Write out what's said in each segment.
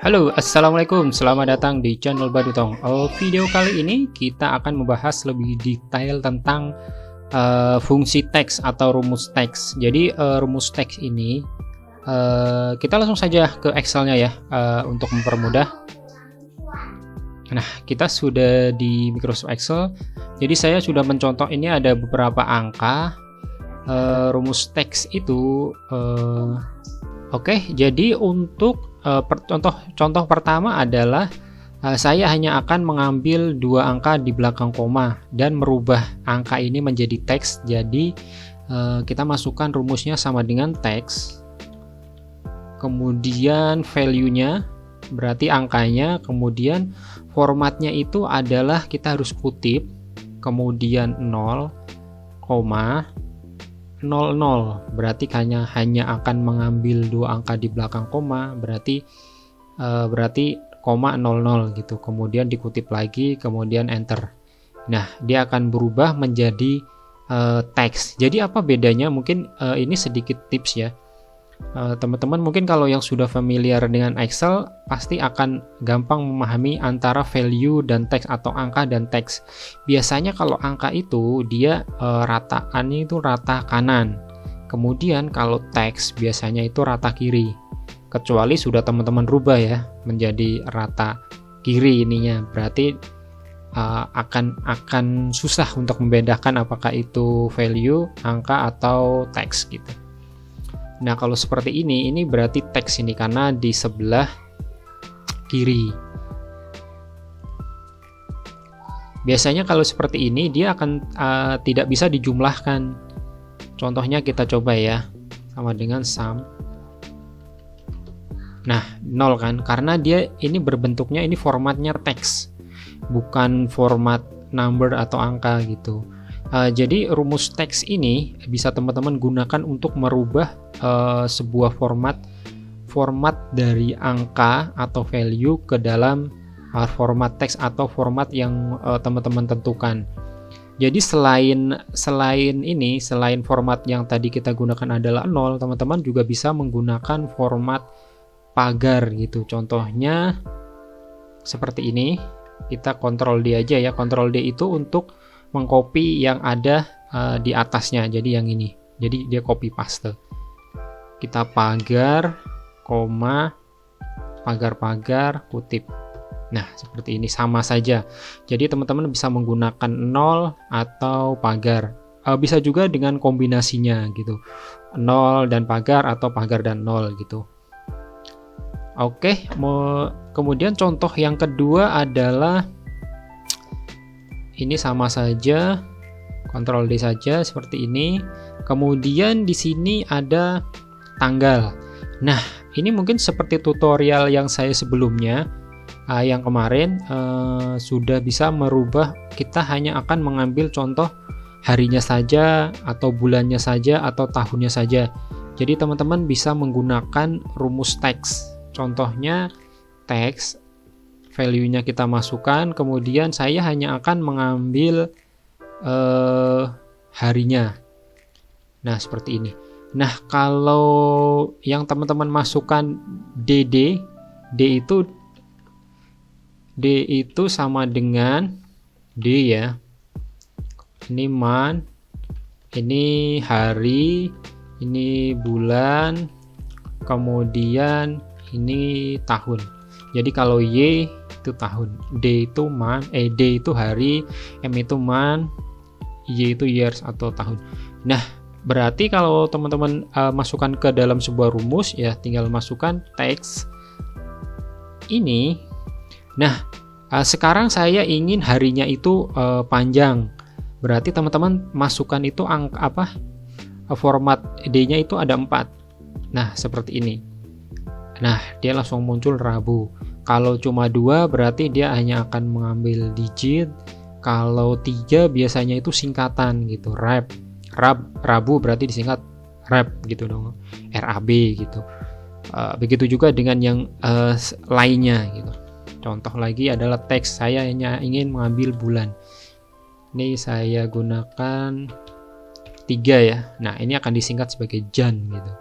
Halo, assalamualaikum. Selamat datang di channel Badutong. Video kali ini kita akan membahas lebih detail tentang fungsi teks atau rumus teks. Jadi rumus teks ini kita langsung saja ke Excel-nya ya, untuk mempermudah. Nah, kita sudah di Microsoft Excel. Jadi saya sudah mencontoh, ini ada beberapa angka rumus teks itu. Oke, jadi untuk contoh pertama adalah saya hanya akan mengambil dua angka di belakang koma dan merubah angka ini menjadi teks. Jadi kita masukkan rumusnya sama dengan teks, kemudian value-nya berarti angkanya, kemudian formatnya itu adalah kita harus kutip, kemudian 0, 00, berarti hanya akan mengambil dua angka di belakang koma, berarti koma 00 gitu, kemudian dikutip lagi, kemudian enter. Nah, dia akan berubah menjadi teks. Jadi apa bedanya? Mungkin ini sedikit tips ya. Teman-teman mungkin kalau yang sudah familiar dengan Excel pasti akan gampang memahami antara value dan teks atau angka dan teks. Biasanya kalau angka itu dia rataannya itu rata kanan, kemudian kalau teks biasanya itu rata kiri, kecuali sudah teman-teman rubah ya menjadi rata kiri ininya, berarti akan susah untuk membedakan apakah itu value, angka atau teks gitu. Nah, kalau seperti ini berarti teks ini karena di sebelah kiri. Biasanya kalau seperti ini dia akan tidak bisa dijumlahkan. Contohnya kita coba ya, sama dengan sum. Nah, 0 kan, karena dia ini berbentuknya, ini formatnya teks, bukan format number atau angka gitu. Jadi rumus teks ini bisa teman-teman gunakan untuk merubah sebuah format dari angka atau value ke dalam format teks atau format yang teman-teman tentukan. Jadi selain format yang tadi kita gunakan adalah 0, teman-teman juga bisa menggunakan format pagar gitu. Contohnya seperti ini. Kita Ctrl D aja ya. Ctrl D itu untuk mengcopy yang ada di atasnya, jadi yang ini, jadi dia copy paste. Kita pagar, koma, pagar, kutip. Nah, seperti ini sama saja. Jadi teman-teman bisa menggunakan 0 atau pagar, bisa juga dengan kombinasinya gitu, 0 dan pagar atau pagar dan 0 gitu. Oke, kemudian contoh yang kedua adalah ini sama saja, Ctrl D saja seperti ini. Kemudian di sini ada tanggal. Nah, ini mungkin seperti tutorial yang saya sebelumnya, yang kemarin sudah bisa merubah. Kita hanya akan mengambil contoh harinya saja, atau bulannya saja, atau tahunnya saja. Jadi teman-teman bisa menggunakan rumus teks. Contohnya teks, value-nya kita masukkan, kemudian saya hanya akan mengambil harinya. Nah, seperti ini. Nah, kalau yang teman-teman masukkan D itu sama dengan D ya. Ini month, ini hari, ini bulan, kemudian ini tahun. Jadi kalau Y itu tahun, D itu month, D itu hari, M itu month, Y itu years atau tahun. Nah, berarti kalau teman-teman masukkan ke dalam sebuah rumus ya, tinggal masukkan teks ini. Nah, sekarang saya ingin harinya itu panjang. Berarti teman-teman masukkan itu format D-nya itu ada 4. Nah, seperti ini. Nah, dia langsung muncul Rabu. Kalau cuma 2 berarti dia hanya akan mengambil digit. Kalau 3 biasanya itu singkatan gitu, Rabu berarti disingkat Rab gitu dong, RAB gitu. Begitu juga dengan yang lainnya gitu. Contoh lagi adalah teks, saya hanya ingin mengambil bulan. Ini saya gunakan 3 ya. Nah, ini akan disingkat sebagai Jan gitu.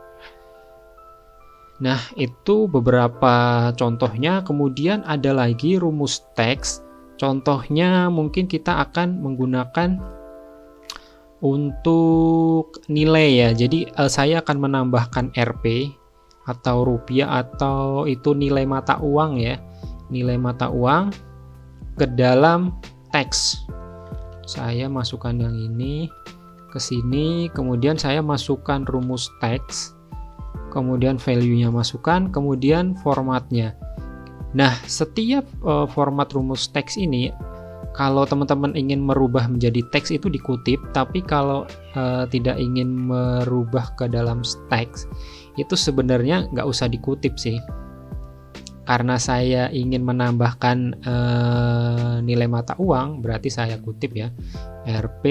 Nah, itu beberapa contohnya. Kemudian ada lagi rumus teks. Contohnya mungkin kita akan menggunakan untuk nilai ya. Jadi saya akan menambahkan Rp atau rupiah atau itu nilai mata uang ya. Nilai mata uang ke dalam teks. Saya masukkan yang ini ke sini, kemudian saya masukkan rumus teks, kemudian value-nya masukkan, kemudian formatnya. Nah, setiap format rumus teks ini, kalau teman-teman ingin merubah menjadi teks itu dikutip, tapi kalau tidak ingin merubah ke dalam teks, itu sebenarnya nggak usah dikutip sih. Karena saya ingin menambahkan nilai mata uang, berarti saya kutip ya, Rp,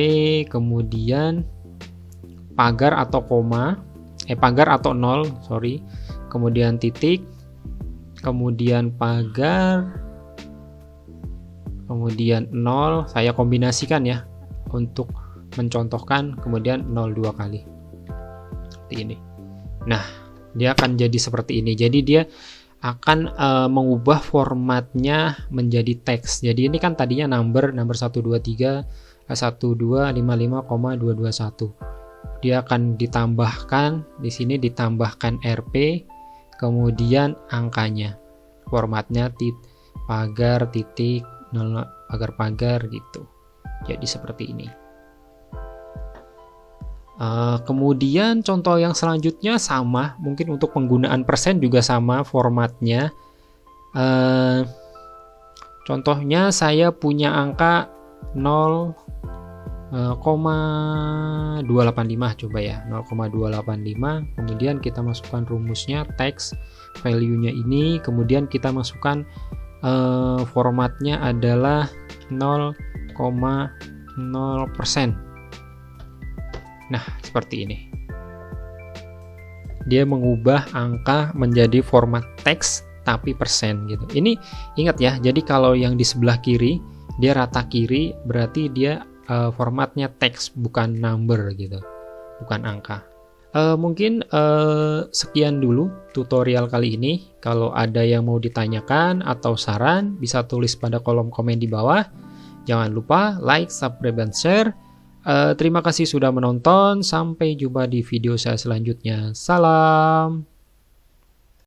kemudian pagar atau koma, pagar atau nol, sorry, kemudian titik, kemudian pagar, kemudian 0, saya kombinasikan ya untuk mencontohkan, kemudian 02 kali seperti ini. Nah, dia akan jadi seperti ini. Jadi dia akan mengubah formatnya menjadi teks. Jadi ini kan tadinya number 123 1255,221. Dia akan ditambahkan di sini, ditambahkan Rp, kemudian angkanya, formatnya pagar titik pagar gitu. Jadi seperti ini. Kemudian contoh yang selanjutnya sama, mungkin untuk penggunaan persen juga sama formatnya. Contohnya saya punya angka 0,285 coba ya, 0,285, kemudian kita masukkan rumusnya teks, value-nya ini, kemudian kita masukkan formatnya adalah 0,0%. Nah, seperti ini. Dia mengubah angka menjadi format teks tapi persen gitu. Ini ingat ya, jadi kalau yang di sebelah kiri dia rata kiri, berarti dia formatnya teks bukan number gitu, bukan angka. Mungkin sekian dulu tutorial kali ini. Kalau ada yang mau ditanyakan atau saran, bisa tulis pada kolom komen di bawah. Jangan lupa like, subscribe, dan share. Terima kasih sudah menonton. Sampai jumpa di video saya selanjutnya. Salam.